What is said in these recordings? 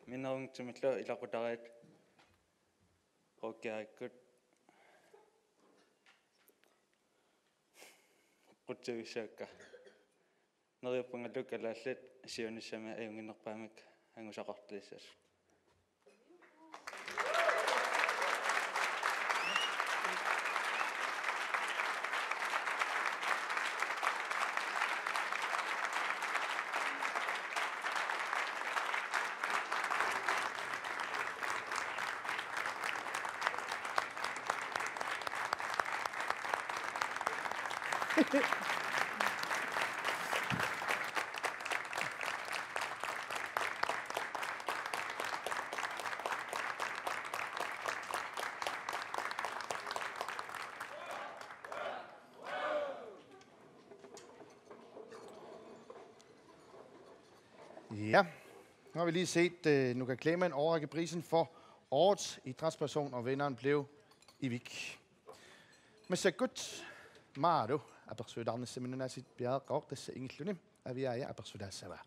минерунтимиллу илақутариат qukkiarikkut qutsugissaakka neriuppangaluk alaallat siunissami ajunginnerpaamik angusaqartilissas Ja, nu har vi lige set Nuka Kleman overrække prisen for årets idrætsperson, og vinderen blev Ivik. Men så godt, Maro, apersudarne seminarsit bjerg går det så ingentlunde, at vi er i apersudarsava.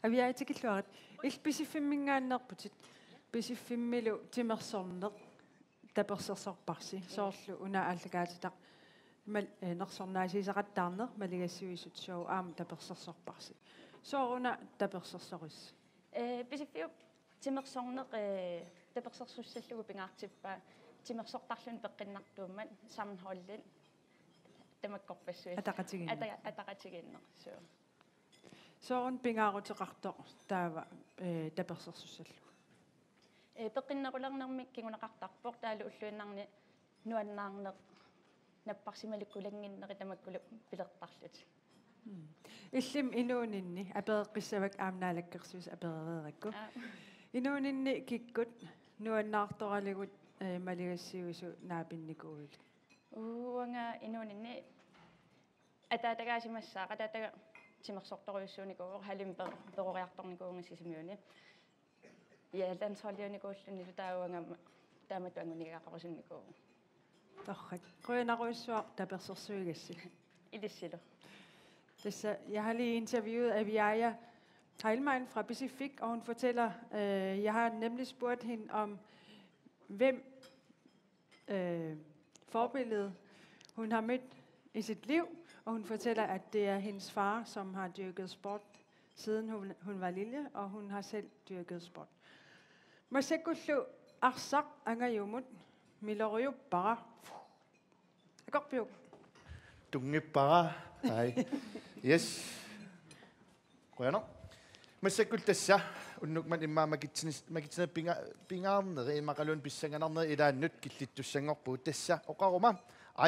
Vi er i tilkluart. Ik specifimmingaannerputit. Specifimmilo timersorner. Tapersarsorparsi. Soorlu una allagaatitaq. Mal nersornaasiisaqattarner maligassiuisut show aam tapersarsorparsi. Sooruna tapersarsoris. Specifiu timersorner tapersarsussallugu pingaartippa timersortarlun peqinnartuumman sammenholden tamakkorpassuit. Ataqatiginner. Så. Soorun pingaarutiqartor taava tapersarsussallu. Peqinnerularnermik kingunaqartarpoq taalu ulluinarni nuannaarneq napparsimalikkulanginneri tamakkulu pilertarlut. Illim inuuninni apeeqqissavak aamnaalakkersuus aperereerakku. Inuuninni kikkut nuannaartoraligut maligassiuisu naapinnikuulit. Uanga inuuninni ataatagaasimassaaqa taataga timersortoruissuunikuur halim peroriartornikuunga sisimiuni. Ja landsholliunikuulluni taauanga taamatuangunigaaqarusunnikuu. Torrak. Qønaruissuaq tapersorsuigassi. Ilissilo. Jeg har lige interviewet Aviaya Heilmann fra Pacific, og hun fortæller, jeg har nemlig spurgt hende om, hvem forbilledet hun har mødt i sit liv, og hun fortæller, at det er hendes far, som har dyrket sport, siden hun var lille, og hun har selv dyrket sport. Masekullu arsaq angayumut milorio bara. Godt bjørk. Dunge bare. Nej. Yes. Rønner. Men så kunne det så, og nu man imma magitsina pingarne, rent makalun bisanganarne i der nyt gillit du sanger på det så. Og qaruma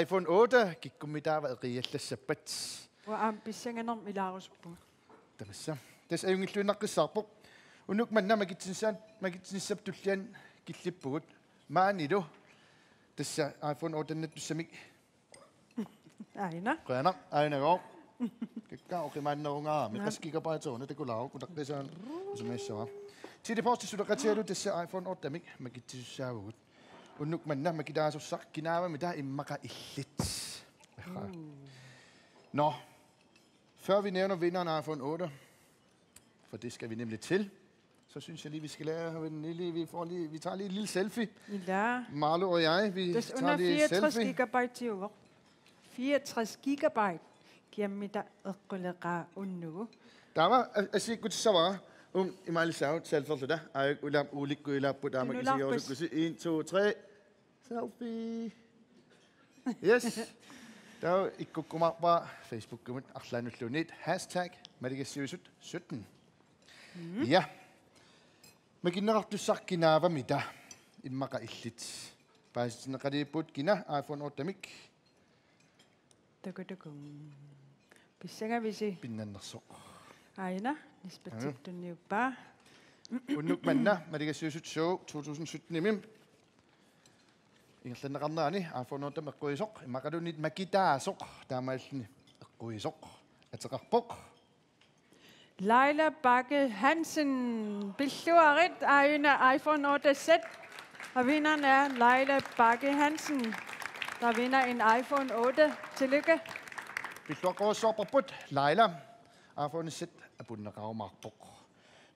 iPhone 8 gik komida var reelt sabbat. Og am bisanganar milarus på. Det er så. Det er jo ikke nok på. Og nu man magitsina sabtullian gillit på. Man i do. Det så iPhone 8 net du samik. Aina. Rønner. Aina går. Kau keman nonga, mereka gigabyte so, ne teko lau, kudak desan, semasa. Jadi pasti sudah kacau tu desa iPhone 8 mik, makiti susah. Untuk mana makita susah, kinawa mida imaka illit. Nå, før vi nævner vinderen af iPhone 8, for det skal vi nemlig til, så synes jeg lige, vi skal lave en lille, vi tager lige en lille selfie. Ja. Marlo og jeg, vi tager lige en selfie. Det er 64 gigabyte til over. 64 gigabyte. Kiamida uqulaqa unnugu. Tama asikut sawa imali saw selfie da ay ulam ulik ulam på dama kan sige også kunne 1 2 3 selfie. Yes. Der ikke kommer på Facebook komment #arslanutlunet #madigasirusut17. Ja. Maginartu sakkinava mida immaqa illit. Paisna qadiput kina iPhone 8 mik. Takutukum. Bisaga bisi. Pinnannersoq. Aina, nispattuttunniuppa. Unnuk manna madigasirusut show 2017 imim. Ingerlanneqarnaani iPhone 8 meqquisoq immaqalunit makitaasoq taamaalni eqquisoq ateqarpoq. Leila Bakke Hansen, Billuarit Ayuna iPhone 8Z. Og vinderen er Leila Bakke Hansen, der vinder en iPhone 8. Tillykke. Billuaqoossoorparput Leila iPhone Z abunneqarumaarpoq.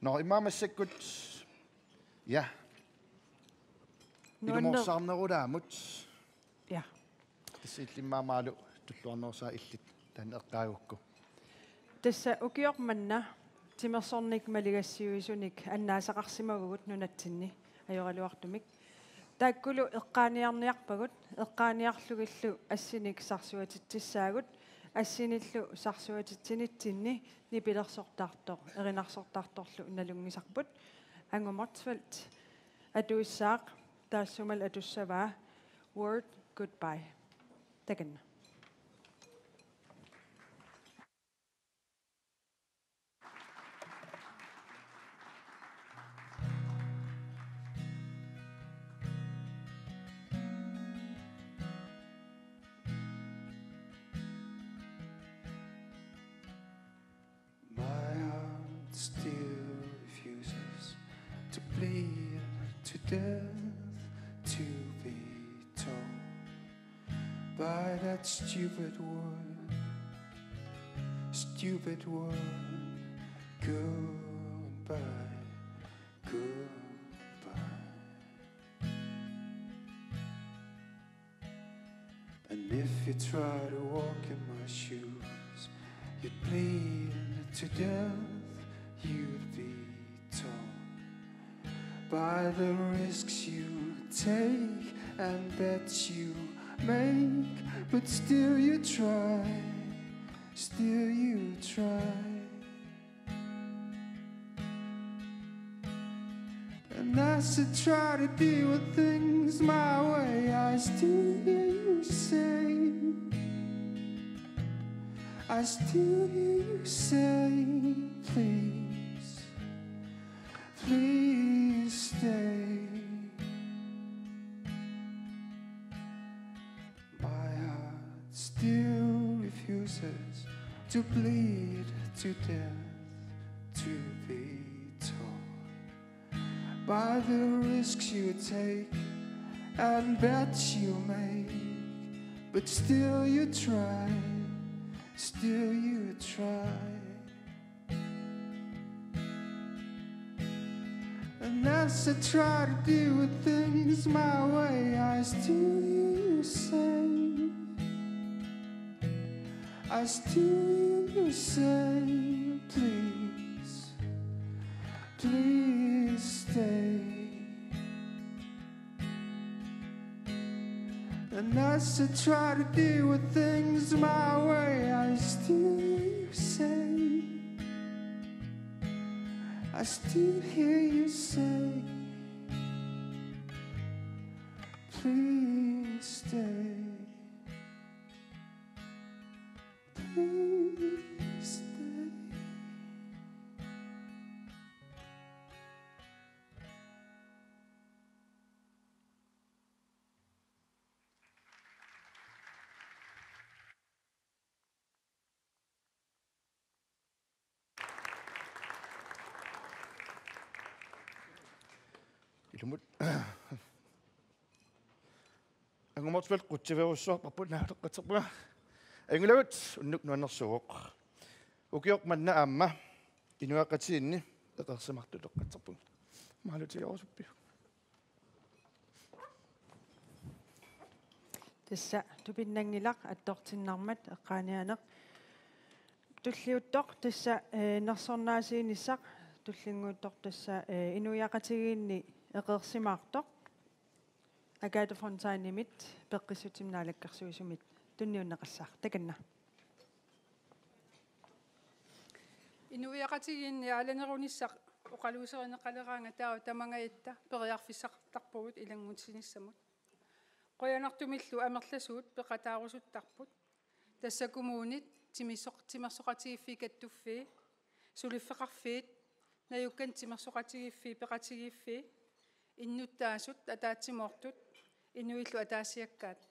No imamassakut ja ilumorsaarnerudaamut Ja. tassillimmaamaalu tulluarnersaa illit tan eqqaagukku Tässä ukiormanna timersornik maligassiuisunik annaasaqarsimagugut nunatsinni ajoriluartumik. Taakkulu eqqaaniarniarpagut eqqaaniarlugillu assinik sarsuatitsissaagut assinillu sarsuatitsinitsinni nipilersortaartoq erinarsortaartorlu nalungisarput angumortsvalt atuissaaq taassumal atussavaa word goodbye. Takanna. My heart still refuses to bleed to death, to be told by that stupid word, goodbye, goodbye. And if you try to walk in my shoes, you'd bleed to death, you'd be told by the risks you take and bets you make, but still you try, still you try. And as I try to deal with things my way, I still hear you say, I still hear you say, please, please stay. My heart still refuses to bleed to death, to be told by the risks you take and bets you make, but still you try, still you try. And as I try to deal with things my way, I still hear you say, I still hear you say, please, please stay. And as I try to deal with things my way, I still hear you say, I still hear you say, please stay, please stay. ilumut angumortsvel quttiverussuarparput naaleqqaterpua angulagut unnuk nuanersugoq ukiormanna aamma inuaqatiinni eqersimartuleqqaterput maalutiorusuppi Tässä tupinnangilaq attortinnarmat eqqaanianeq tulliuttoq tässä nersornaasiinissaq tullinguuttoq tässä inuiaqatigiinni eqersimaartoq akaatufrontaanimit peqqissutimnaalakkersuisumit tunniunneqassaaq takanna. Inuiaqatigiinni alanerunissaq oqaluuserineqaleraanga taawa tamangayitta periarfissaqtarpugut ilangutinissamut qoyanartumillu amerlasuut peqataarusuttarput tassakumuunit timersoqatigiffii suliffeqarfiit najukkan timersoqatigiffii peqatigiffii innuttaasut ataatsimortut inuillu ataassiakkaat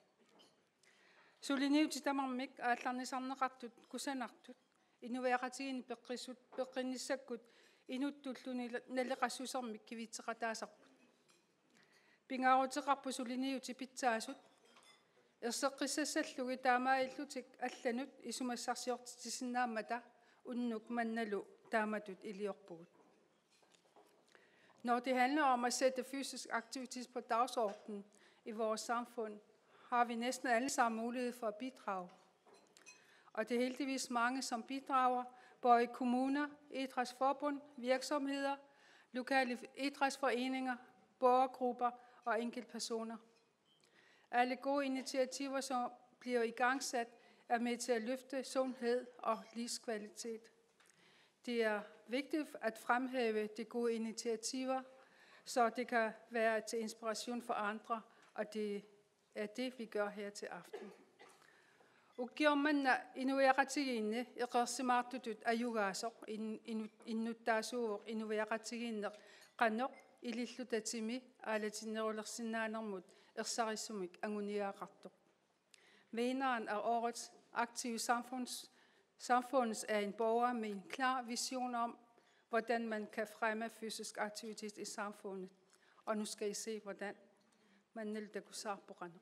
suliniuti tamarmik aallarnisarneqartut kusanartut inuiaqatigiinni peqqinnissakkut inuttulлуни налеқассусермик кивитсеқатаасарпут пингаарутеқарпу сулиниути питсаасут ерсеққиссассаллуги таамаиллутик алланут исумассарсиортитисиннааммата уннук манналу тааматут илиорпугут Når det handler om at sætte fysisk aktivitet på dagsordenen i vores samfund, har vi næsten alle sammen mulighed for at bidrage. Og det er heldigvis mange, som bidrager, både i kommuner, idrætsforbund, virksomheder, lokale idrætsforeninger, borgergrupper og enkeltpersoner. Alle gode initiativer, som bliver igangsat, er med til at løfte sundhed og livskvalitet. Det er vigtigt at fremhæve de gode initiativer, så det kan være til inspiration for andre, og det er det, vi gør her til aften. Ukiommanna inuiaqatigiinne iqersimaartutut ayugaasoq innuttaasuuq inuiaqatigiinneq qannoq ilillutatimi aalatinnerulersinnaanermut ersarissumik anguniaaqartoq. Vinderen af årets aktive samfunds er en borger med en klar vision om, hvordan man kan fremme fysisk aktivitet i samfundet. Og nu skal I se, hvordan man nælder kusarporano.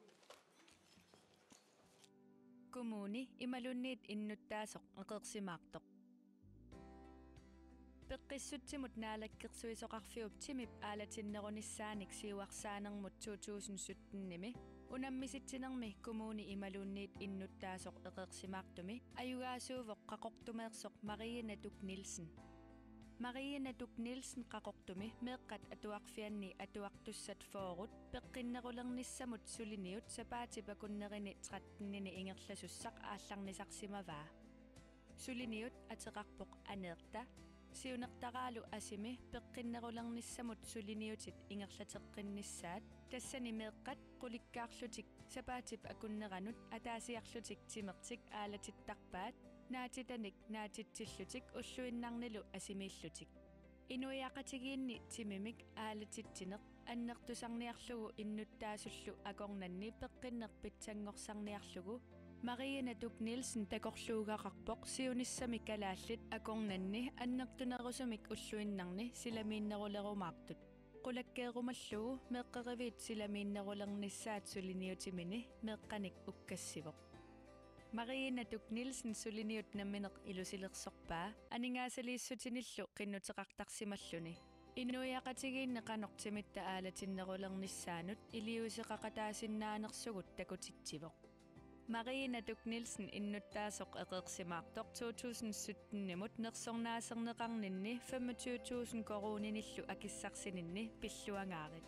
Kommuni imalunnit innuttaasoq eqersimaartoq. Peqqissutsimut naalakkersuisoqarfiup timip aalatinnerunissaanik siuarsaanermut 2017-nimi unammisittinermi kommuni imalunnit innuttaasoq eqersimaartumi ayugaasuuvoq qaqortumeersoq Marie Natuk Nielsen. Marie Natuk Nielsen qaqortumi meeqqat atuarfianni atuartussat foorut peqqinnerulernissamut suliniut sapaatipakunnerini 13-nini ingerlasussaq aallarnisarsimavaa. Suliniut ateqarpoq aneerta siunertaraalu asimi peqqinnerulernissamut suliniutit ingerlateqqinnissaat tassani meeqqat qulikkaarlutik sapaatip akunneranut ataasiarlutik timertik aalatittarpaat naatitanik naatitsillutik ulluinnarnilu asimiillutik inuiaqatigiinni timimik aalatittineq annertusarniarlugu innuttaasullu akornanni peqqinnerpitsangorсарниарлугу Marie Natuk Nielsen takorluugaqarpoq siunissami kalaallit akornanni annertunerusumik ulluinnarni silamiinnerulerumaartut qulakkeerumallugu meeqqeriviit silamiinnerulernissaat suliniutimini meeqqanik ukkassivoq Marie Natuk Nielsen suliniut nammineq ilusilersorpaa aningaasaliissutinillu qinnuteqartarsimalluni inuiaqatigiinne qanortimitta aalatinnerulernissaanut iliuseqaqataasinnaanersugut takutitsivoq Marie Natuk Nielsen innuttaasoq eqersimaartoq 2017-nimut nersornaaserneqarninni 25.000 koruuninillu akissarsininni pilluangaarit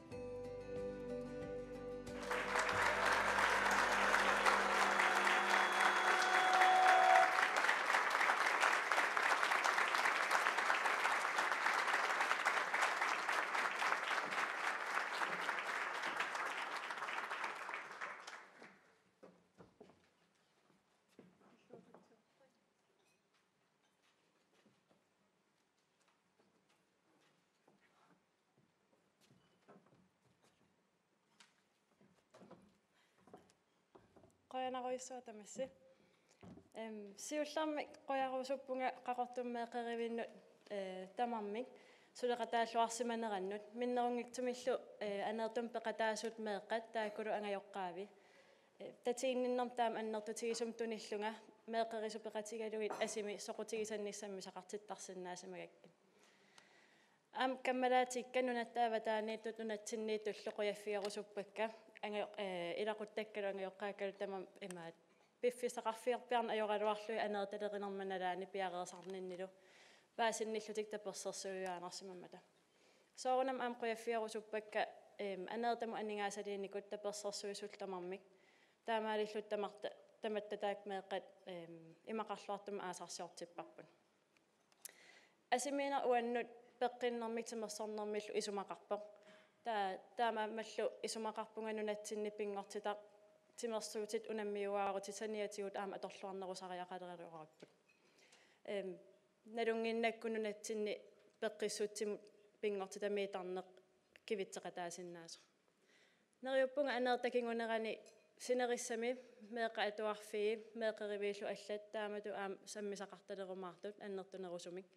qoyanaruissuatamassi siullarmik qoyaruusuppunga qaqortummeeqerivinnut tamarmik suleqataalluarsimanerannut minnerungiktumillu aneertum peqataasut meeqqat taakulu angajoqqaavi tatiinninnerm taam annertutigisum tunillunga meeqqerisupeqatigaluit asimi soqutigisannissami saqartittarsinnaasimagakkin am kammalaatikka nunattaavataaniittut nunatsinniitullu qoyaffiarusuppakka ilaquttakkalu angajoqqaakkalu tamam imaat piffisaqarfiarpiarna ajoraluarlui aneertalerinermanalaani piareersarninnilu paasinillutik tapersersuujuaanarsimammata soorunam am qoyaffiarusuppakka aneertamu aningaasaliinnikut tapersersuisullamarmik taamaalillut tamarta tamattataak meeqqat imaqarluartum aasarsiortipparpun asimiina uannut peqqinnermik tamersornermillu isumaqarpoq taamammallu isumaqarpunga nunatsinni pingortitaq timersuutit unammiuaarutit saniatigut aama atorluarnerusariaqaleriuarapput nalunginnakku nunatsinni peqqissuutsim pingortitamiitarneq kivitseqataasinnaaso neriuppunga aneertakingunerani sinerissami meeqa atuarfii meeqeriviillu allat taamatu aam sammisaqartalerumaartut annertunerusumik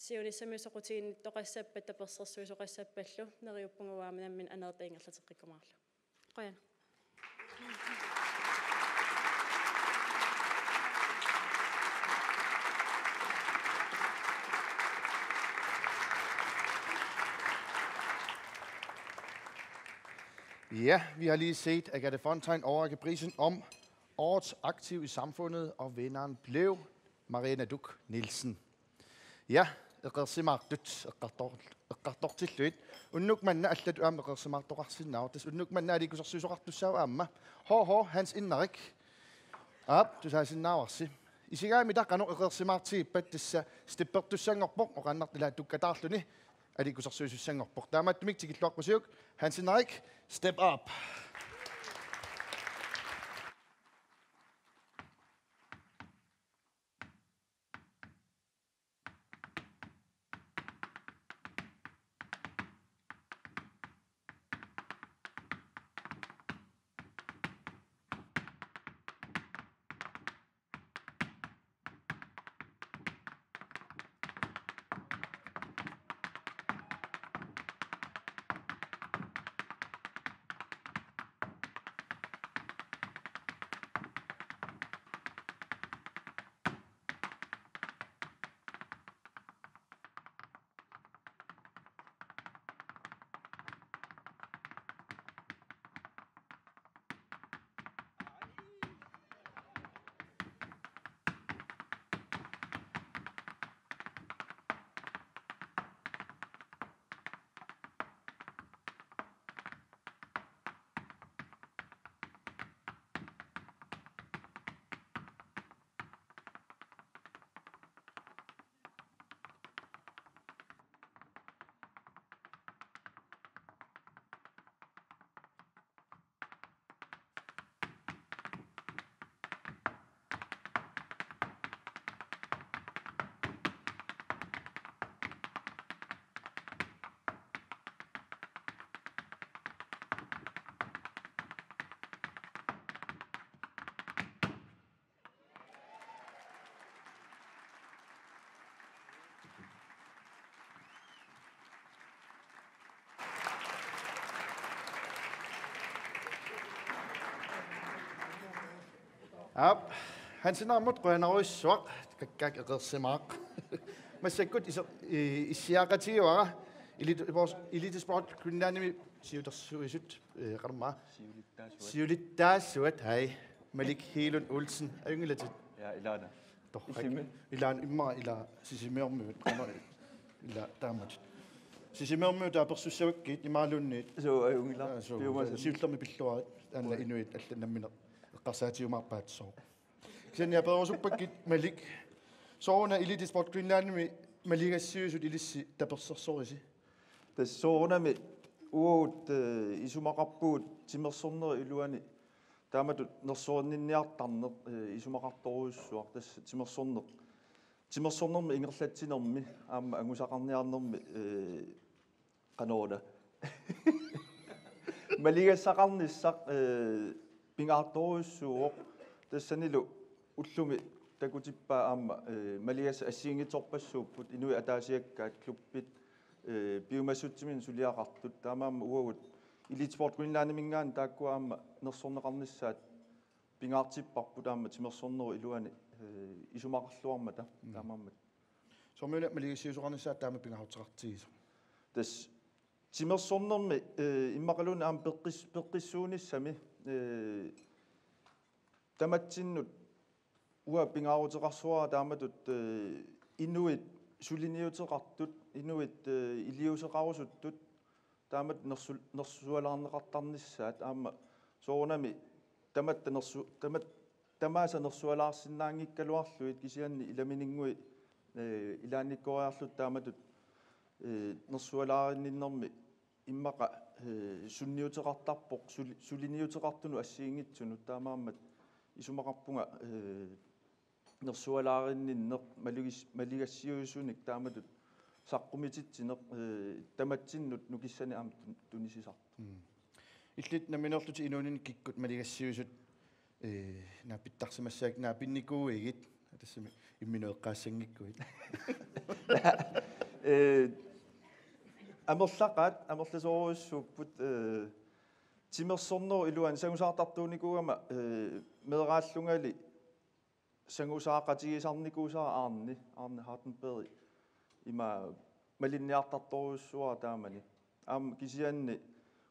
siunissami soqutiinni toqassappat tapersersuisoqassapallu neriuppunguaama nammin aneertaingerlateqqikkumaarlu qoyana Ja, vi har lige set Agathe Fontein overrække prisen om årets aktiv i samfundet, og vinderen blev Marina Duck Nielsen. Ja, eqersimaartut eqqartortilluit unnukmanna allat uam eqersimaartoqarsinnaaortas unnukmanna alikusersuusoqartussaava aamma ho Hans Innerik tusaasinnaauarsi isigaami taqqanu eqersimaartigippat tassa stippertussanngorpoq oqannartila tukkataarluni alikusersuusussanngorpoq taamattumik tikilluarpusiuk Hans Innerik step up. Hans Innerik qoyanaruissuaq kakkak eqersimaaq massakut issiaqatiuara elitesport kunnaanimi siutersuisut qarmaa siulittaassuat hai Malik Helun Olsen ayungilatit Ja, Ilana. ilaan imma ila sisimeormuut ila taamat sisimeormuut apersussavakkiit imaalunniit So, Ungila. siullermi pilluarit anna inuit allannammine eqqarsaatiumaarpaatsoq kisania perusuppakit Malik soona elitesport kunnaanimi maligassiusut ilissi tapersersorisi Tassoornami uut isumaqarpuut timersorneri iluani taamatut nersuorninniartarneq isumaqartoruussuaq tassa timersornermi ingerlatsinermi aamma angusaqarniarnermi qanoona maligassaqarnissaq pingaartoruussuuq tassanilu ullumi takutippaa aamma maligassa assiingitorpassuupput inui ataasiakkaat kluppit biomassuttimin suliaqartut taamaamma uagut elitesport Greenlandimingaan taakkuaamma nersorneqarnissaat pingaartipparput aamma timersorneru iluani isumaqarluarmata taamaammat somuna maligassiusoqarnissaat taama pingaarteqartigiso tas timersornermi immaqalun aam peqqissuunissami tamatsinnut ua pingaaruteqarsuara taamatut inuit suliniuteqartut inuit iliuseqarusuttut taamat nersualarneqartarnissaat aamma soornami tamaasa nersualaarsinnaangikkaluarluit kisianni ilamininngui ilaanikkoриарlut taamatut nersualaarinninnermi immaqa sunniuteqartarpoq suliniuteqartunu assiingitsunut taamaammat isumaqarpunga nersualaarinninneq maligassiusunik taamatut saqqumititsineq tamatsinnut nukissani aam tunisisart illit naminerluti inuunin kikkut maligassiusut naapittarsimassaak naapinnikууigit tassami immineeqqaassangikkuit амерласоруйссууппут тимерсорнеру илуан сангусаартартууникуугама медерааллунгали сангусаақатигисарникуусара аарни Хартенбери има малинниартарторуйссуара таамани аама кисианни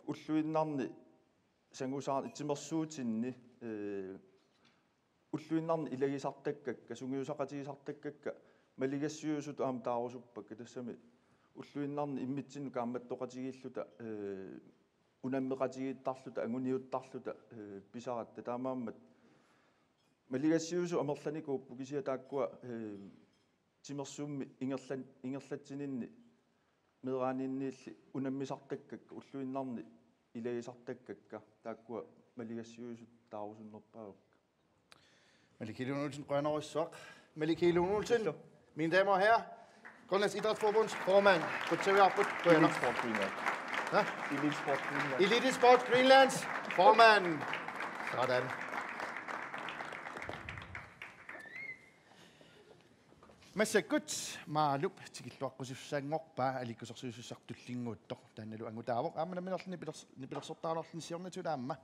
уллуиннарни sangusaan itsimmersuutinni уллуиннарни илагисартаккакка сунгиусақатигисартаккакка малигассиусут аам таарусуппакка тассами уллуиннарни иммитсину кааматтоқатигииллута унаммеқатигииттарлута агуниуттарлута писаратта таамааммат малигассиусу амерланикууппу кисиа тааккуа тимерсуумми ингерлатсининни медерааниинниилли унаммисартаккакка уллуиннарни илагисартаккакка тааккуа малигассиусут таарусуннерпаагукка Maliki Lund Olsen, Grønne Røsok. Maliki Lund Olsen, mine damer og herrer, Grønlands Idrætsforbunds formand på TV Output. Elitesport Greenland. Hvad? Elitesport Greenland. Elitesport Greenlands formand. Sådan. Massa gut, maalup, tikilluaqqussussangorpaa alikusarsuusussartullinguuttor taannalu angutaavoq aamana minerlni nipilersortaalerlni siornatulaamma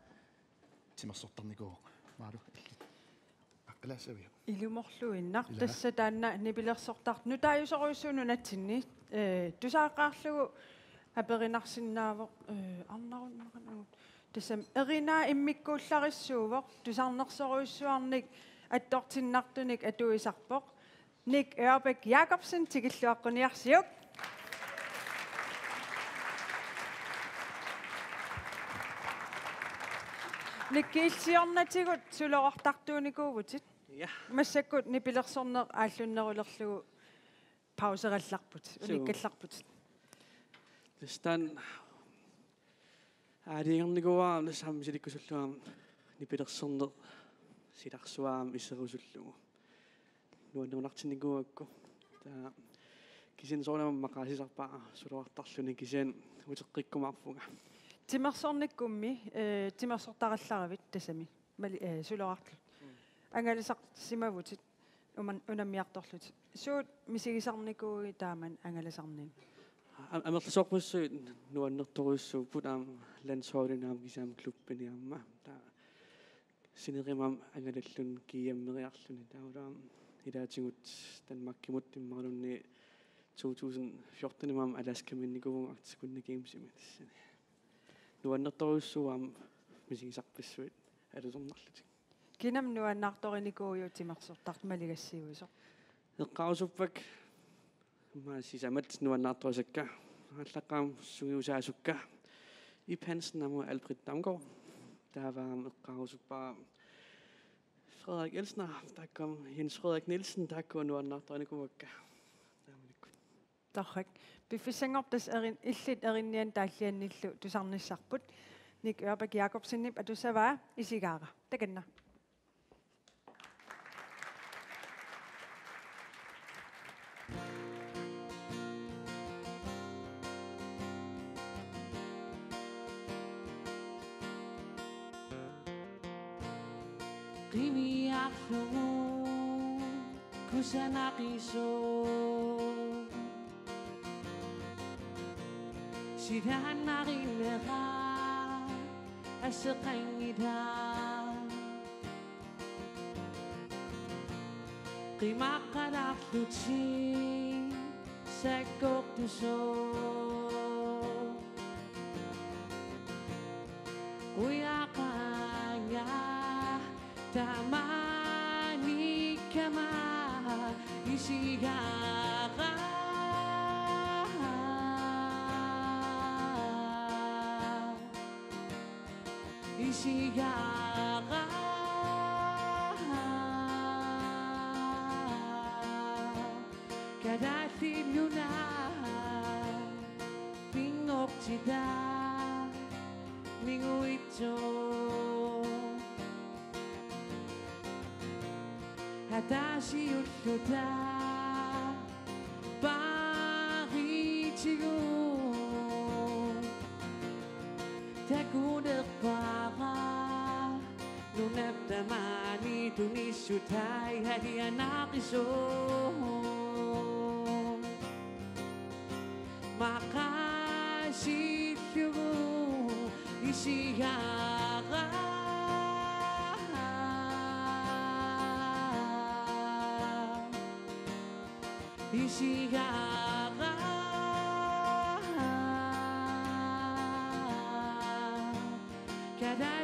timersortarnikuuq maalu аққалаассавиа илуморлуиннар тасса таанна нипилерсортарт нутааюсоруйссууну натсинни тусааққаарлугу аперинарсиннаавоқ арнаруннеқанагут тассам эринаа иммиккууллариссуувоқ тусарнерсоруйссуарник аттортиннартуник атуисарпоқ Nick Ørbæk Jacobsen tikilluaqquniarsiuk Nikkiilsiornatigut sulorartartuunikuuvutit Ja. Massakkut nipilersorner ааллуннерулерлугу паусералларпут униккалларпут Tästan аадиерникуаам насаам силиккусуллуаам нипилерсорнер силарсуаам иссерусуллугу нуаннерунартинникуакку таа кисин соонам мақаасисарпаа сулуартарлуни кисиан утеққиккумаарфуга тимерсорниккумми тимерсортаралларавит тасами мали сулорартл ангалисақ симавутит уман унаммиарторлут суут мисигисарникууи тааман ангаласарнин амерласоорпуссуит нуаннерторуйуссууппут аам лансхоолинаам кисаам клубпиниамма таа синеримам ангалаллун кияммериарлуни таулаам илаатигут танмаккимут тиммаралунни 2014 имам аласкаминникувун артикунна геймсими тассани нуаннерторуйуссуаам мисигисарпассуит алусорнарлутик кинам нуаннаарториникууйу тимерсортарт малигассиуисо эққарусуппак маасисамат нуаннаарторисакка аллаққаам сугиусаасукка ипхансен наму Albrit Damgaard тааваам эққарусуппаа Frederik Elsner, der kom Jens Frederik Nielsen, der kom нуаннаарториникувакка таамаликку таррак пиффисангортас эрин иллит эринниан тааллианниллу тусарниссарпут Nick Ørbæk Jacobsen атусаваа исигаара таканна Riviarlo kusanaqiso sidanarinnera aseqangida qimaqalarluti sakkortuso uyaqanga tamani kama isigara isigara kadatin yuna pingoktida minguito hatashi utluta baritigu takuneqara nunabtamani tunisutai hadianaqiso maqashilugu isigara isigara kada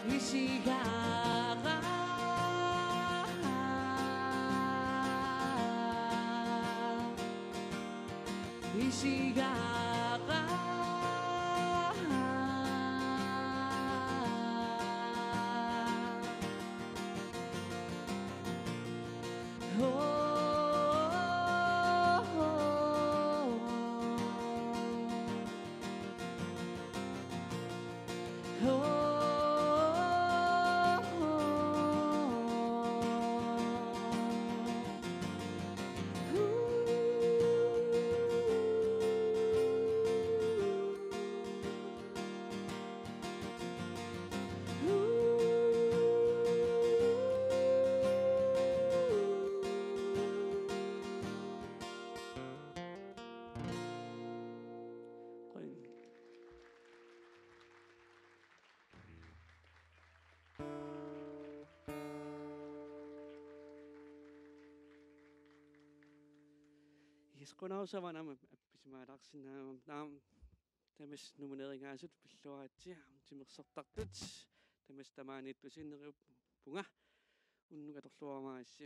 Ishigara Ishigara Isqunausavanam appismaalaarsinnaamam naam tamas numuneringaasut pilluaatsia timersortartut tamas tamaaniittusinneriup punga unnugatorluarmaassi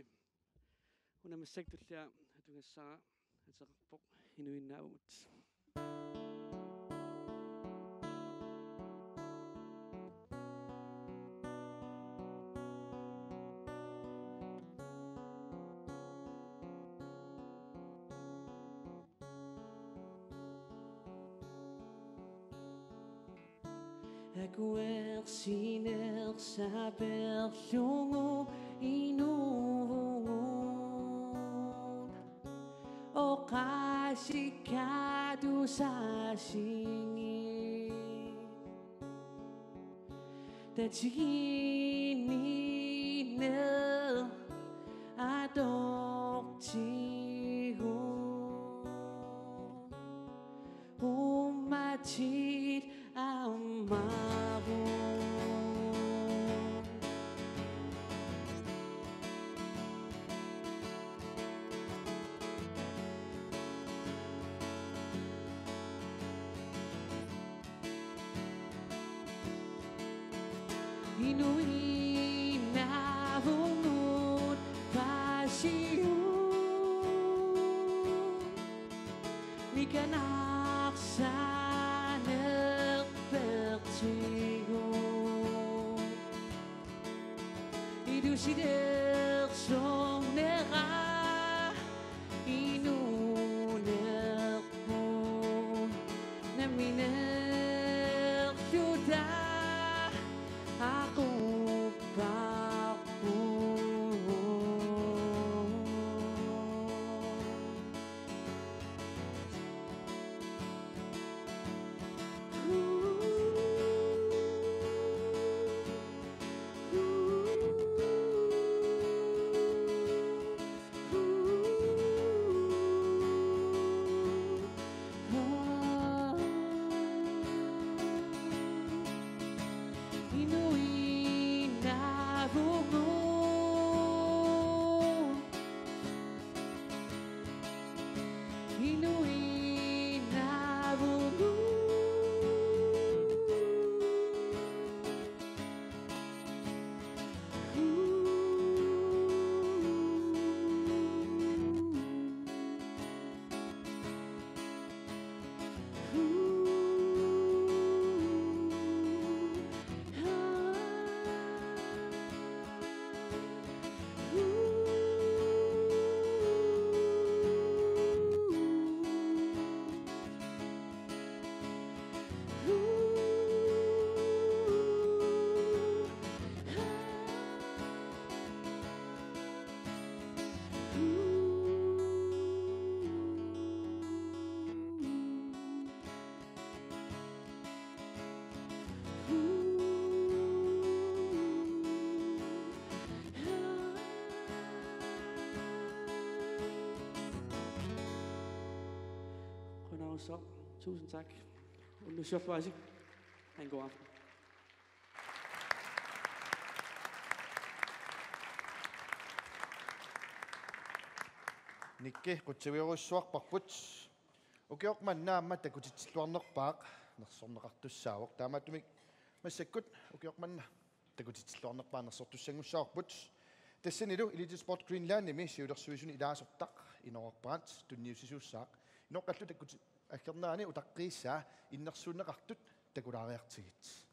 unamassak tullia atungassara ateqarpoq inuinnaavumut Aguersineer saperlungu inuvungun Oqasikadu sasingi Tatininer adoptihu Umatit amaru Inuinavungut pasiun Mikanaksaner pertigun Idusider somnera Inunerpun Naminer sudah Aku Så, tusind tak. Ulusjofwasi. Ha en god aften. Nikke qutsuviorussuarparput ukiormannaamma takutitsilluarnerpaaq nersorneqartussaavoq taamatumik massakkut ukiormanna такутитиллуарнерпаанерсортуссангуссаарпут тассанилу Elite Sport Greenland ними сиулерсуисуни илаасортақ инорпаат тунниусисууссаақ иноққаллу таккути аккернаани утаққииссаа иннерсуунеқартут такулаариартигит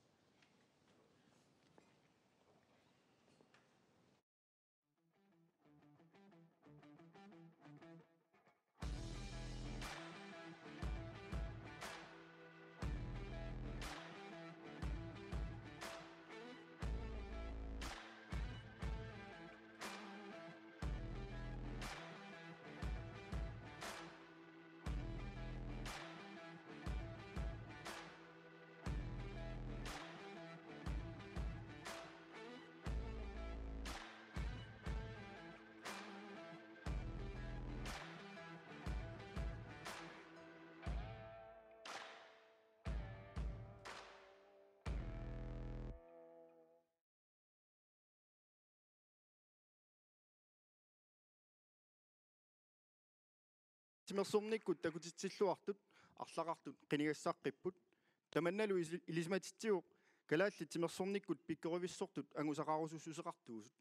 тимерсорниккут такутитсиллуартут арлақартут қинигассааққиппут таманналу илисматитсиуқ калаалли тимерсорниккут пиккоривиссортут ангусақарусуссусеқартуусут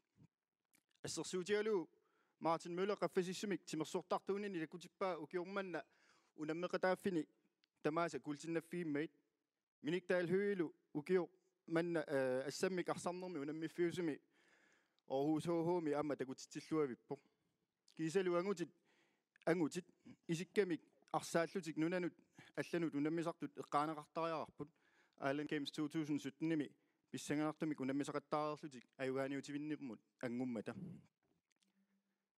ассерсуутигалу Мартин Мøller qaffasissumik тимерсортартуунини такутиппаа укиорманна унаммеқатааффини тамааса култиннаффииммаит миниктаал høилу укиор манна ассаммик арсарнерми унаммиффиусуми Aarhus HHми амма такутитсиллуавиппо кисалу ангутит исиккамик арсааллутик нунанут алланут унаммисартут эққаанеқартариарарпут Island Games 2017-ними писсанганартумик унаммисақаттаариарлутик аюгааниутивиннермут ангуммата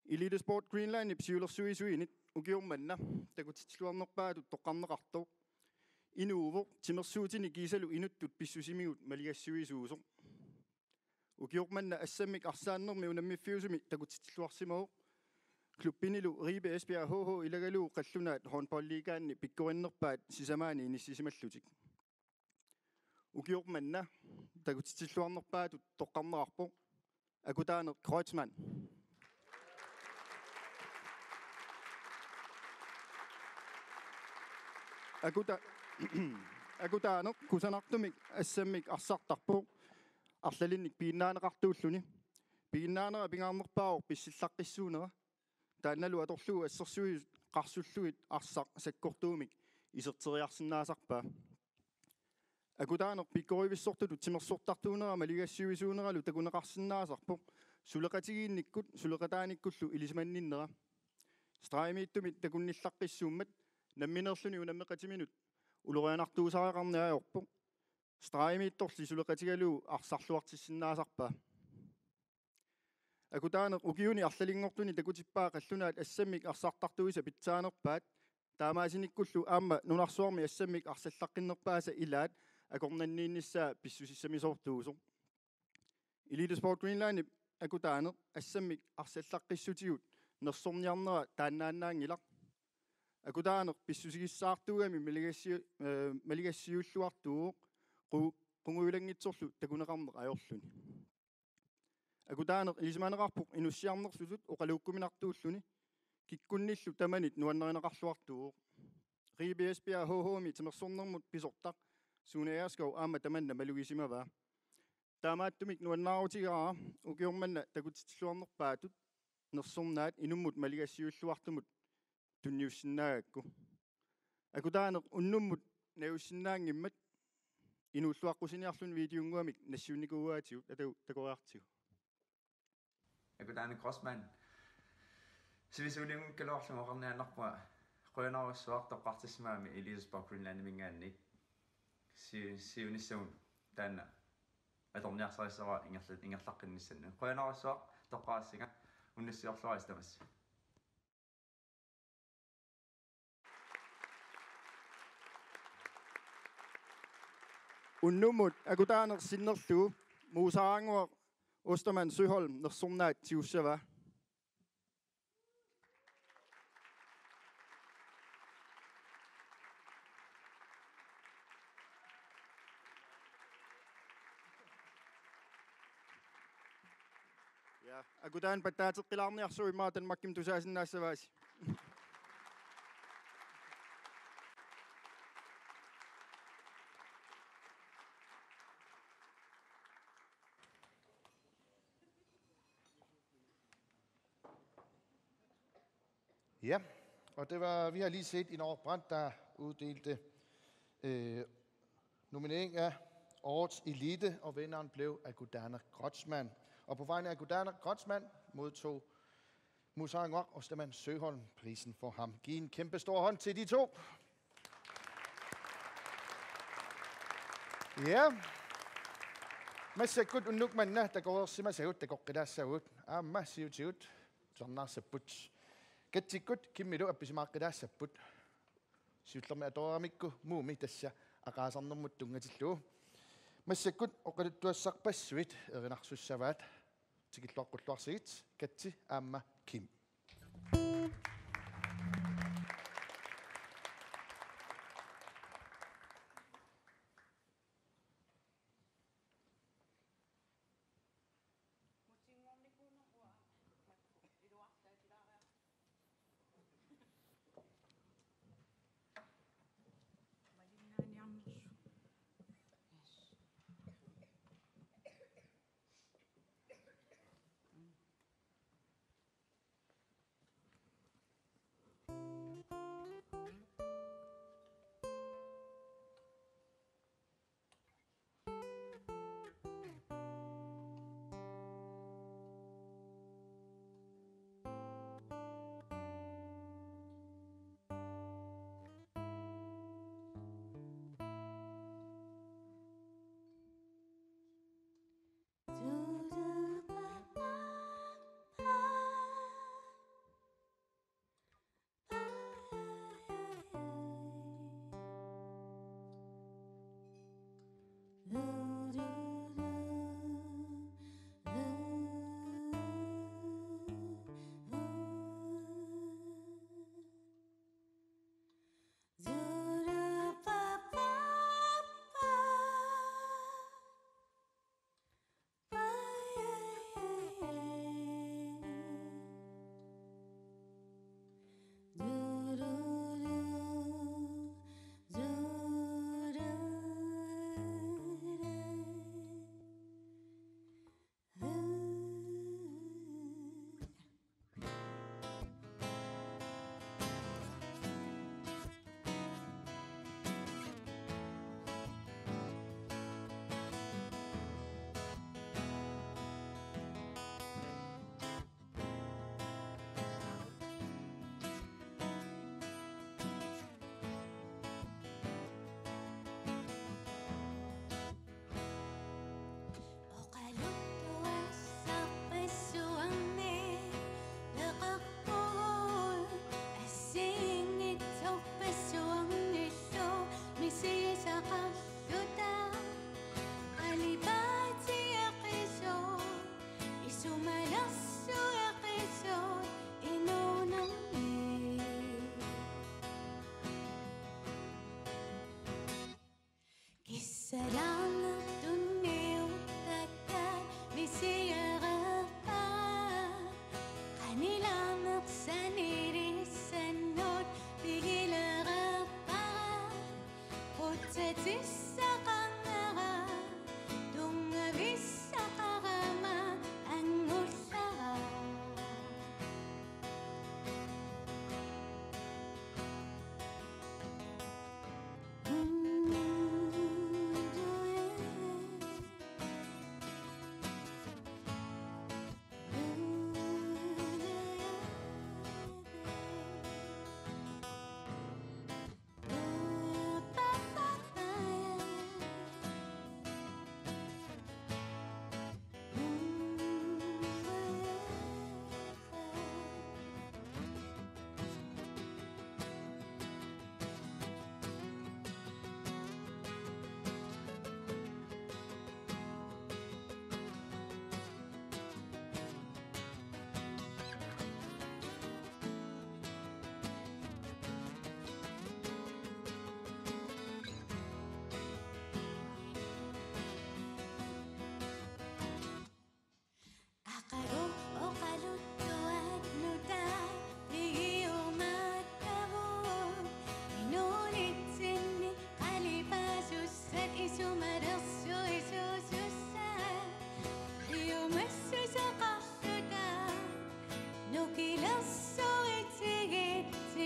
Elite Sport Greenland ипсиулерсуисуинит укиорманна такутитсилуарнерпаатут тоққарнеқартоо инууво тимерсуутини кисалу инуттут писсусимигут малигассуисуусо укиорманна ассаммик арсааннерми унаммиффиусуми такутитсилуарсимао клуббинилу Ribe Esbjerg HH илагалу қаллунаат håndboldligaanni pikkurinnerpaat sisamaani inissisimallutик укиорманна такутитсиллуарнерпаатут тоққарнеқарпо акутаанер Kreutzmann акутаанер кусанартумик ассаммик арсартарпо арлалинник пииннаанеқартууллуни пииннаанера пингаарнерпаавор писсиллаққиссуунера таанналу аторлуу ассерсуи қарсуллуит арсақ саккортуумик исертериарсинаасарпаа акутаанер пиккоривиссортулу тимерсортартуунера малигассуисуунералу такунеқарсинаасарпо сулеқатигиинниккут сулеқатааниккуллу илисманниннера страймииттумит такунниллаққиссууммат намминерлүни унаммеқатиминут улорианартуусариақарниаажорпо страймиитторли сулеқатигалуу арсарлуартиссинаасарпаа акутаанер укиуни арлалингортуни такутиппаа қаллунаат ассаммик арсартартуиса питсаанерпаат таамаасиниккуллу аама нунарсуарми ассаммик арсаллаққиннерпааса илаат акорнанниинниссаа писсусиссамисортуусо Elite Sport Greenland акутаанер ассаммик арсаллаққиссутигут нерсорниарнера тааннааннаангилар акутаанер писсусигиссаартугами малигассиуллуартуу қунгуилангитсорлу такунеқарнеқ ajorluni акутаанер илисманеқарпоқ инуссиарнерсулут оқалууккуминартууллуни киккунниллу таманит нуаннеринеқарлуартуу Ribe Esbjerg HHми тимерсорнермут писортақ суунаяаскау аама таманна малугисимаваа таамааттумик нуаннаарутигаа укиорманна такутитиллуарнерпаатут нерсорнаат инуммут малигассиуллуартумут тунниуссинаагакку акутаанер уннуммут науссиннаангиммат инуллуаққусиниарлун видеунгуамик нассуникууаатигут атау такориартигу акутаана Kreutzmann сивисулиум калоорлу оқарнианнарпуа қуянаруссуартоққартиссимаами Elite Sport Greenland мингаанни сиунissагун таана аторниарсарисава ингерлаққиннссанна қуянаруссуақ тоққаассига уннассиорлуаристамас уннуммут акутаанер синнерлугу муусараангуа Ostermann Søholm нерсорнаат тиуссава ja акутаан паттаатеққилаарниарсуимаа танмакким тусаасиннаассавааси Ja, og vi har lige set i Norge Brandt, der uddelte nominering af årets elite, og vinderen blev Agudana Grotsman. Og på vegne af Agudana Grotsman modtog Musa Ngok og Steman Søholm prisen for ham. Giv en kæmpe stor hånd til de to. Ja. Masakut unnuk manna tagår simasahut tagår qidaassahut aamma siutiut tornaarsaput katsikut kimmilu appisimaaqqidaassapput siullermi atoramikku muumi tassa aqaasarnermut tungatillu masakut oqaluttuassarpassuit erinarsussavaat tikilluaqqulluarsigit katsi aamma kim.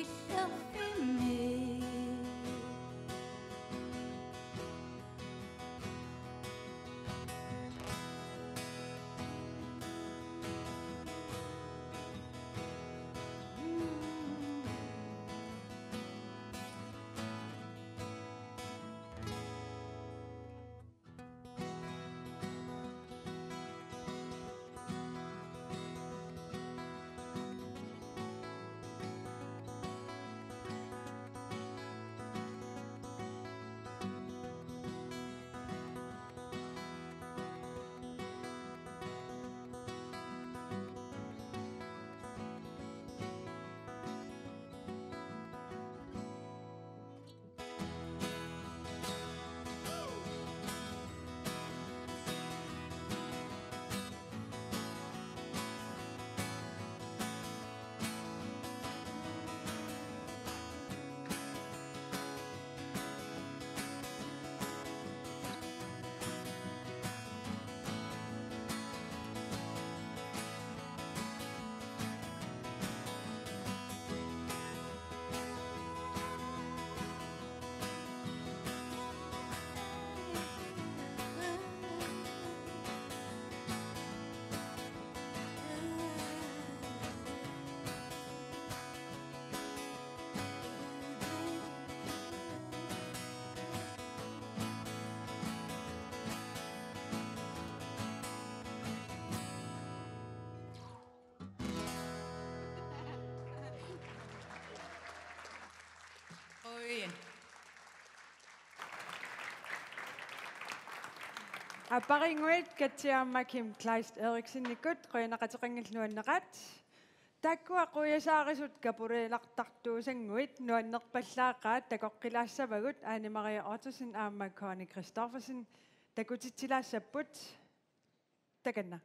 yourself in me. Апаринguit катсиармаким Kleist Eriksen-никут қуянақатеқангиллуаннеқат таккуа қуясаарисут капулеилартартуусангуит нуаннерпаллаақаат такоққилаассавагут Ane Maria Ottosen аама Connie Christoffersen такутитсилаассаппут таканна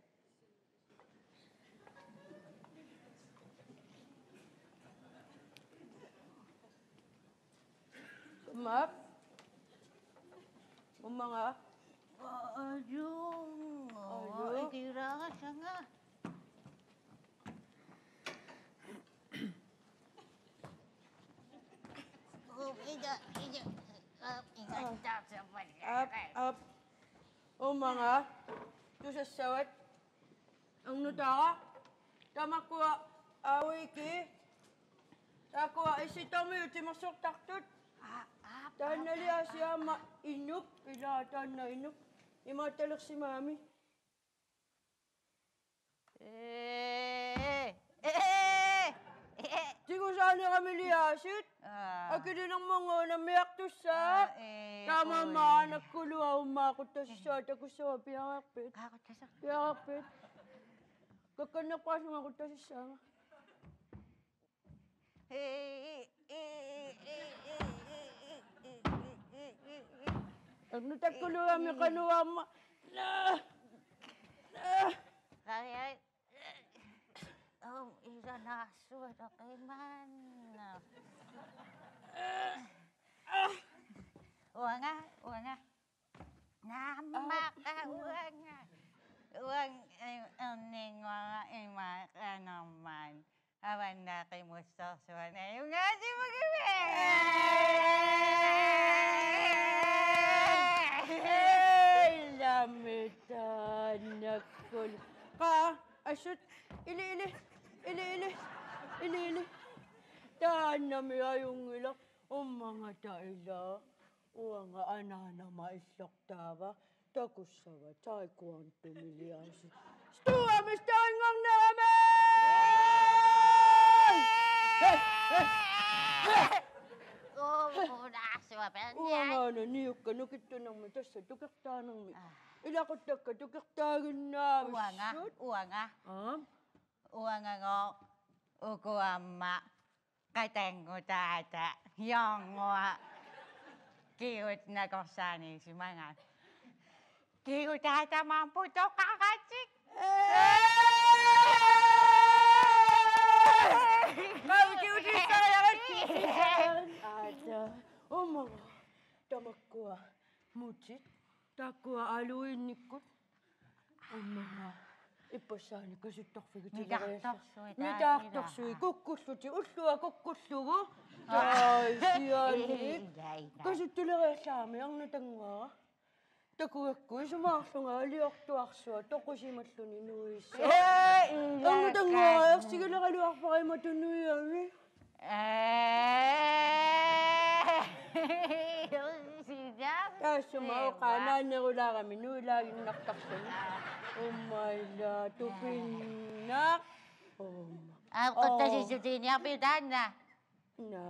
Map. Mga. Ayun. Ayun. Ikira ka nga. Up. O mga. Tusasawat. Ang nutaka. Tamakwa. Away ki. Takwa isitami utimasok taktut. Tahan na liya siya ma-inup. Ilatan na inup. Imatalak si mami. Di ko sana kami liyasit. Ako din ang mga namiyak to sa. Tama ma, nagkuluwa umakot to sa. Tako sa piyakapit. Piyakapit. Kakanak pa sa mga to sa. Ang nagkuluwa mi kanuwa ma. Kaya, isa na suwata kay man. Uwanga. Namaka, uwanga. Uwang, aning mga imaka naman. Awan na kay Mustafa na yung nga si Magibig! Lamitan nakul. Ka, asut, ili. Tahan na miya yung ilak. O mga taila. O nga anana maislak taba. Takus sawa, tay kwanto miliasi. Stua, mistahan ngang namin! Uwa nga na niyok ka, nakita ng mata sa tukakta ng mi. Ilakot na ka, tukaktagan na. Uwa nga. Uwa nga ngo. Ukuama. Katengo tata. Yang nga. Kiut na kosani si mga. Kiut tata mamputo kakacik. Kau kiut saya kacik. Ada. O mga. Tamakwa. Mucit. Takwa aluin nikot. O mga. иппассаани касуттарфигу Митарторсуи митаарторсуи куккуллути уллуа куккуллугу таасиаани касуттулериаллаами арнутангуара такуаккуи сумаарлунга алиортуарсуа тоқусималлуни нуисса арнутангуара ерсигилералуарпарима тунуиами таасумаа qanaannerulаарами нуилаагиннартарсуни уммайла тупинна Qottasiisutiiniarpiutaanna. на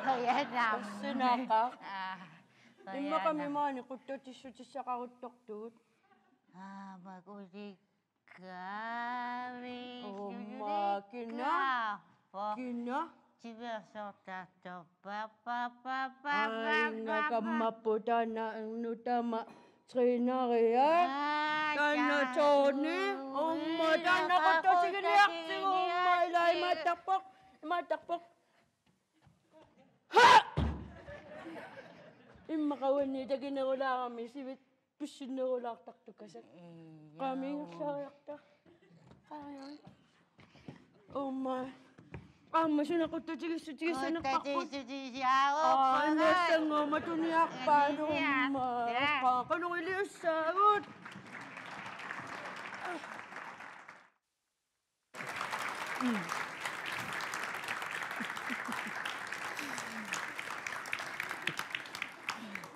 Qoyanam. синаqa иммақамимаани quttатиссутиссақаруттортугут Makulikkaari. умма кина кина Aingakammapputana nutama trinaria tanna toni umma tanna qotosigiliartigu umma ilai mataqpoq ha imma qawani takinerulaarami sivit pissinnerulaartartukasak qamingerlaariarta qaarian umma Amma sinä qottatigissutigissana Annastangoma tuniarpaanumma qanuiliussaagut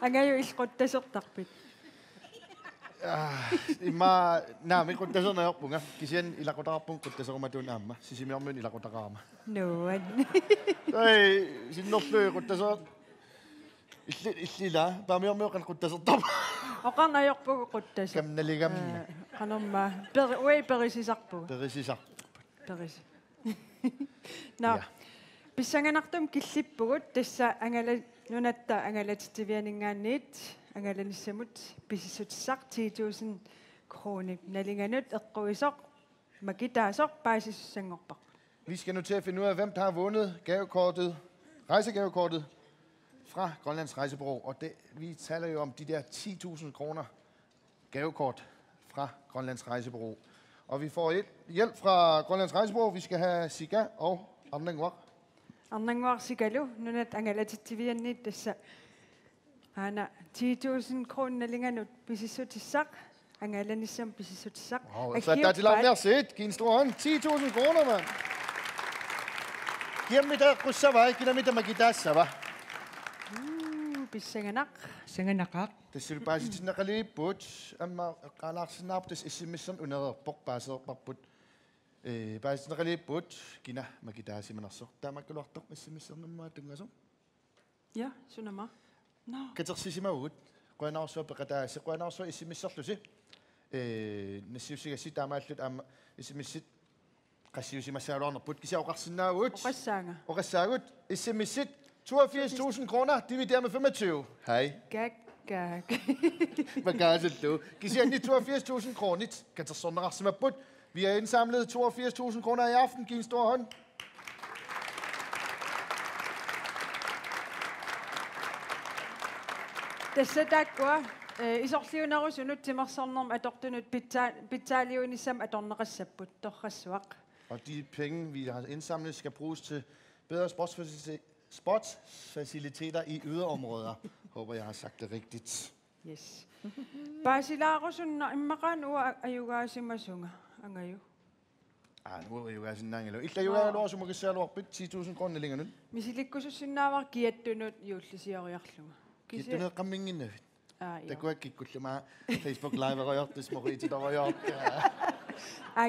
Angayo isqottasertarpit. Imma naami quttasernayorpunga kisian ilaqutaqarpun quttaserumatuun aamma sisimiormun ilaqutaqaarma. Nuan. Ei sinnorlu quttaser illila paamiormuoqan quttasertarpa. Oqarnayorpugu quttaser. Kamnaligamma. Qanorma perisisarpugu. Perisisar. Peris. No. Pissanganartum killippugut tassa angala nunatta angalatitivianingaanniit angalannissamut pisissutissaq 10,000 kroner nalinganut eqquisoq makitaasoq paasissussangorpaq. Vi skal nu til at finde ud af, hvem der har vundet rejsegavekortet fra Grønlands Rejsebureau. Og vi taler jo om de der 10.000 kroner gavekort fra Grønlands Rejsebureau. Og vi får hjælp fra Grønlands Rejsebureau. Vi skal have Siga og Arnangwar. Arnangwar Sigalu, nunat angalatitivianniit tassa Hana 10,000 kroner nalinganut pisissutissaq angalanissam pisissutissaq. Wow, så der er til langt mere set. Giv en stor hånd. 10.000 kroner, mand. Giv mig der kussava, giv mig der magidassa, Pissanganak. Sanganaqaq. Det ser bare til nakali but. Amma qalaqsinap des SMS-en under bokbaser paput. Bare til nakali but. Gina magidassi manarsoq. Der makalortoq SMS-en numma tungaso. Ja, sunama. No. Katersisimaut. Qoinaarsuа peqataassi qoinaarsuа SMS-erlusi. Nassiusigassi taamaallut aama SMS-it qassiusimassaaluarnerput kisiaoqarsinnaagut. Oqassaagut SMS-it 82.000 kroner divideret med 25. Hej. Gag. Hvad gør du? Kisianni 82.000 kroner. Katersonnaqarsimapput. Vi har indsamlet 82.000 kroner i aften. Giv en stor hånd. Tässä takkua isorliunarusunut timersornerm atortunut pitsaaliunissam atorneqassapput torrassuaq. Og de penge, vi har indsamlet, skal bruges til bedre sportsfaciliteter i yderområder. Håber, jeg har sagt det rigtigt. Yes. Pasilaarusunna immaqan uwa ayugaasimasunga angayu. Nu er jo altså en nangelo. Ikke der jo er lov, som man kan sælge op 10.000 kroner længere nu. Misilikkusussinnaavaq kiattunut juullisioriarlunga. Kiattunut qammingina. Der kunne ikke kunne mig Facebook live og det små rigtig der var jo.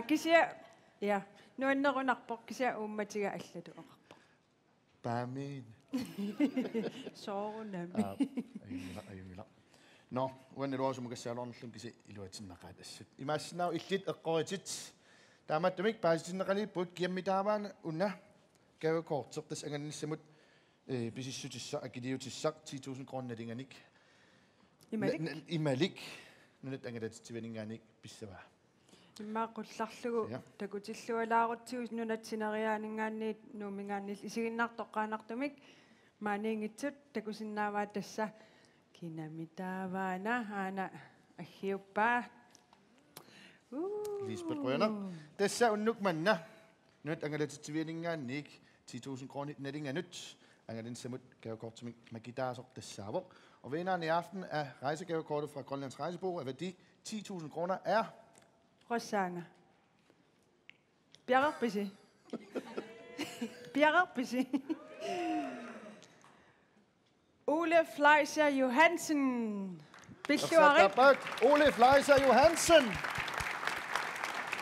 Kisia ja. Nu annerunarpoq kisia ummatiga allatu oqarpoq. Bamin. Soorunami. Ayumila. No, when også man kan sælge ordentligt, kan se i luatinaqat. Imassinaw illit eqqoritit. Taamattumik paasitinneqali put kiammitaavan unna gavekort sertas angannissamut pisissutissa akiliutissaq 10.000 kroner nalinganik. Imalik nunat angalatitivaninngaanik pissava. Immaaqullarlugu takutillualaarutsigus nunatsineriaaningaanniit nuumingaannil isiginnartoqqaanartumik maaniingitsut takusinnaavaa tassa kinamitaavaana aana aggiuppaa Lisbeth Rønner. Tässä unnuk manna. Nyt angalatitivianingaannik 10.000 kroner netting af nyt. Angalin samut gavekort som magitarsok desavor. Og vinderen i aften af rejsegavekortet fra Grønlands Rejsebureau af værdi 10.000 kroner er... Rosanne. Bjergbisi. Bjergbisi. Ole Fleischer Johansen. Beskjøring. Ole Fleischer Johansen.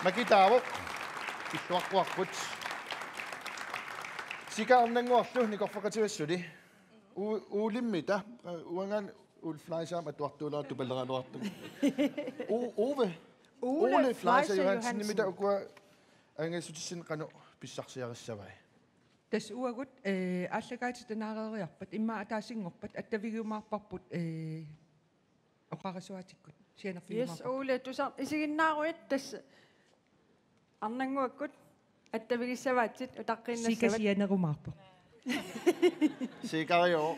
Magitaro. Beskjøring. Sika om den går, ni går for at til det. Ole middag. Uangan Ole Fleischer med dårlig du billeder dårlig. Ole Fleischer Johansen ni middag går. Angen så til sin reno bisarsiarisavai. Tas uagut allagaat tanaareeriarpat imma taasingorpat attavigumaarparput oqarasuatikkut sianerfigumaarpat. Yes, Ole, du så isiginnaaruit tas arnanguakkut attavigissavaatit utaqqinnassavut. Sika sianerumaarpa. Sikkar jo.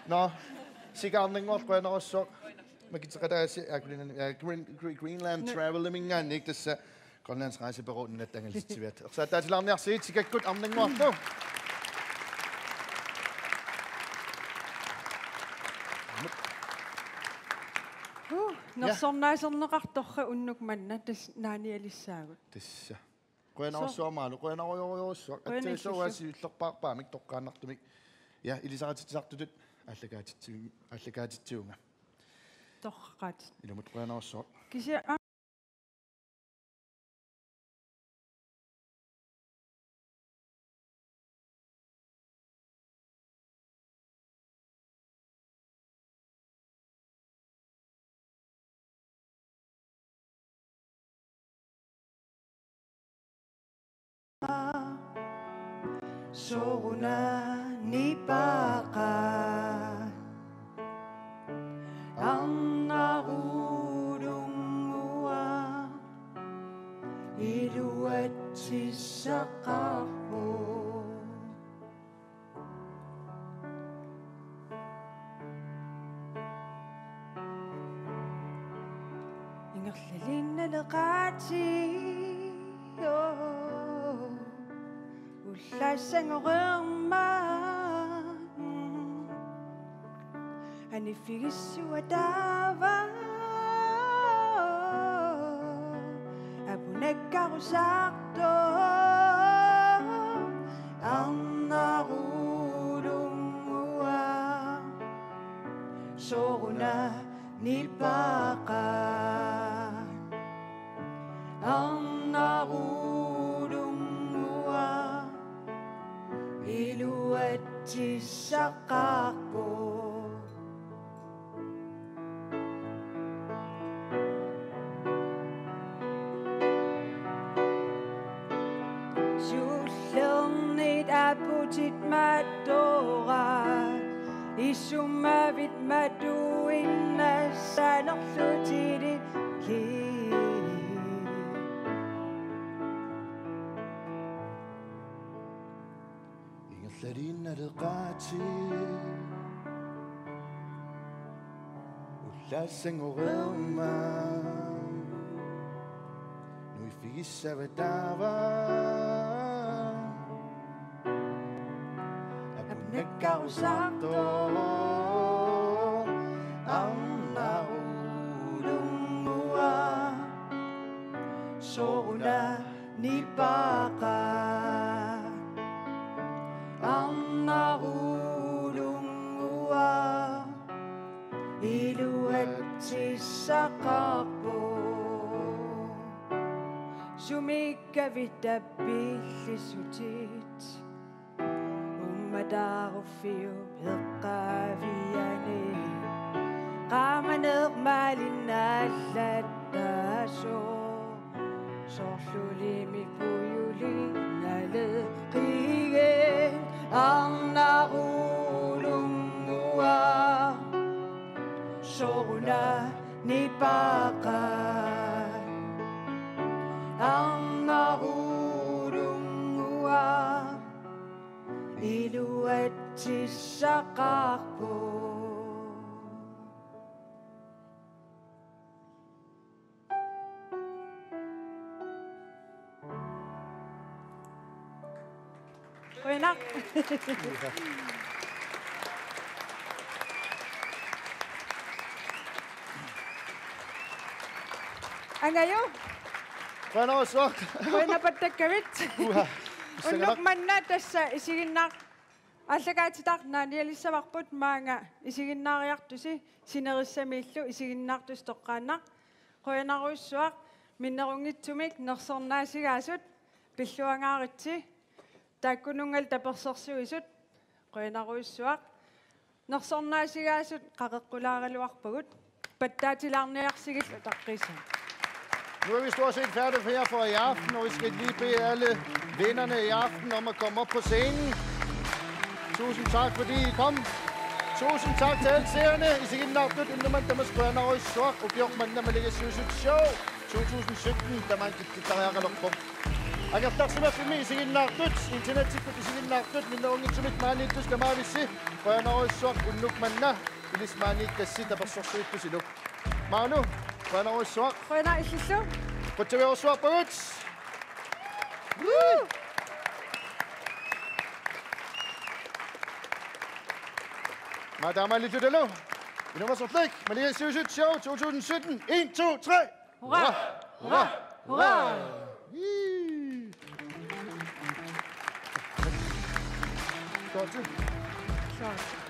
Nå, sikkar arnanguat qanarussoo magitaqataasi Greenland Traveling ikke det Grønlands Rejsebureau den net angelsitivet. Så der til lamner sit sikkert godt arnanguat. Når sonnaisernaqartorra unnuk manna tas naanialissaagut. Tissa. Qanarussoomalu qanaruyorussoo attaisoasiullerpaarpaamik toqqaannartumik. Ja, ilisaratsartutut allagaatitsuunga. Torqat. Ilumut qanarussoo. Kisia Soruna nipaka Anarudungua Iluatisakapo Ingerlilina leqati Ullaisangorermaan Anifigissuatava Apunekkarusarto Arnarulungua Soruna nilpaqa Arnarulungua Iluatisaqarpo Sullernit aputit madora Isumavit maduinna sanerlutitit ki Ingerlarina leqati Ullaisangorermaan Nuifigissavataava Apunekkarusarto Arnarulungua Soruna nilpaqa Arnarulungua Iluatisaqarpo Sumikkavitapillisutit Ummadaruffiu peqqaviani Qamanermalinnallattaso Sorlulimik puyulinnaleqigen Arnarulungua Soruna nilpaqa Arnarulungua Iluatisaqarpo Queenaq. Angayo. Queenaq suaq. Queenapattakavit. Uha. Unnuk manna tassa isiginnaaq аллагаатитарнаани алиссаварпут маанга исигиннаариартуси синерissamiillu исигиннаартус тоққааннақ қуянаруиссуақ миннерунгитсумик нерсорнаасигаасут пиллуангааритси тааккунунгал таперсерсуисут қуянаруиссуақ нерсорнаасигаасут қақеққулааралуарпагут паттаатилаарниарсигиллу таққисан. Nu er vi stort set færdige her for i aften, og vi skal lige bede alle vinderne i aften om at komme op på scenen. Tusind tak, fordi I kom. Tusind tak til alle seerne. I sig inden aften, inden man der med spørger noget i sort, og bjørk man der med lægge Susut Show 2017, der man kan tage her lukk på. Og jeg tak så meget for mig, i sig inden aften, internet-tikket i sig inden aften, mine unge som et mand, du skal meget vise, spørger noget i sort, og luk man der, i lis man ikke kan sige, der var så sødt på sig nu. Manu, spørger noget i sort. Spørger noget i sort. Prøv til at være sort på ut. Madame Ali Tudelo, i nummer så flæk, Malia Susut Show 2017. 1, 2, 3. Hurra! Hurra! Hurra! Godt til. Så.